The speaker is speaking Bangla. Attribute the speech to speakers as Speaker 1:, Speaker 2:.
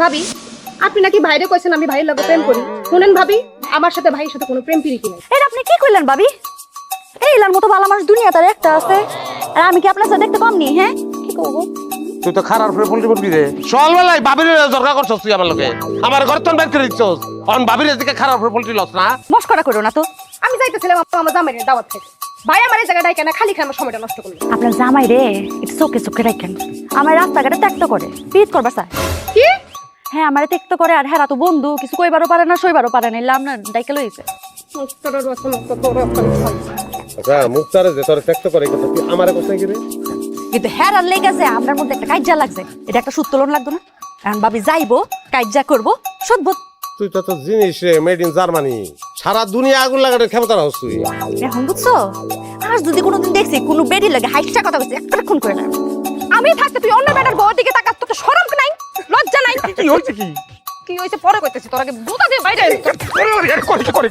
Speaker 1: ভাবি আপনি নাকি ভাইরে কইছেন আমি ভাইয়ের লগে প্রেম করি। শুনেন ভাবি, আমার সাথে ভাইয়ের সাথে কোনো প্রেম প্রীতি নাই।
Speaker 2: এটা আপনি কি কইলেন ভাবি? এইলার মতো ভালো মানুষ দুনিয়াতে আর একটা আছে, আর আমি কি আপনার সাথে দেখতে কম নি? হ্যাঁ, কি করবো?
Speaker 3: তুই তো খারাপ করে পল্টি পড়বি রে। সকালবেলায় বাবির জরকা করছস তুই আমার লগে, আমার ঘর তো বের করে দিচ্ছস। অন বাবির দিকে খারাপ করে পল্টি লস না।
Speaker 2: মস্করা করো না তো।
Speaker 1: আমি যাইতেছিলাম আমার জামাইয়ের দাওয়াত থেকে, ভাই আমার এই জায়গায় কেন খালি খাই আমার সময়টা নষ্ট করলো।
Speaker 2: আপনার জামাই রে একটু চোখে চোখে রাখেন। আমার রাস্তাঘাটে ত্যাক্ত করে পিট করবার চায়।
Speaker 1: কি?
Speaker 2: হ্যাঁ, আমার ত্যাক্ত করে, আর হ্যাঁ তো বন্ধু কিছু কইবারও পারে না, সইবারও পারে না। এলাম না ডাইকে লইছে।
Speaker 3: আচ্ছা মুক্তারে যে তোর ত্যাক্ত করে কথা তুই আমারে কথা কি রে?
Speaker 2: কিন্তু হ্যাঁ আর লেগেছে আপনার মধ্যে একটা কাইজা লাগছে, এটা একটা সুত্তোলন লাগতো না? কারণ ভাবি যাইবো কাইজা করবো সদ্ভুত।
Speaker 3: তুই তো জিনিস রে মেড ইন জার্মানি, সারা দুনিয়া আগুন লাগানোর ক্ষমতা রাখছ তুই।
Speaker 2: এখন বুঝছো? আর যদি কোনোদিন দেখছি কোনো বেডি লাগে হাইটটা কথা বলছে একটা খুন করে না।
Speaker 1: আমি থাকতে তুই অন্য বেটার বউর দিকে তাকাস, তোর শরম নাই, লজ্জা নাই?
Speaker 3: কি হইছে কি?
Speaker 1: কি হইছে পরে কইতেছি, তোর আগে বুতা দিয়ে বাইরে
Speaker 3: করে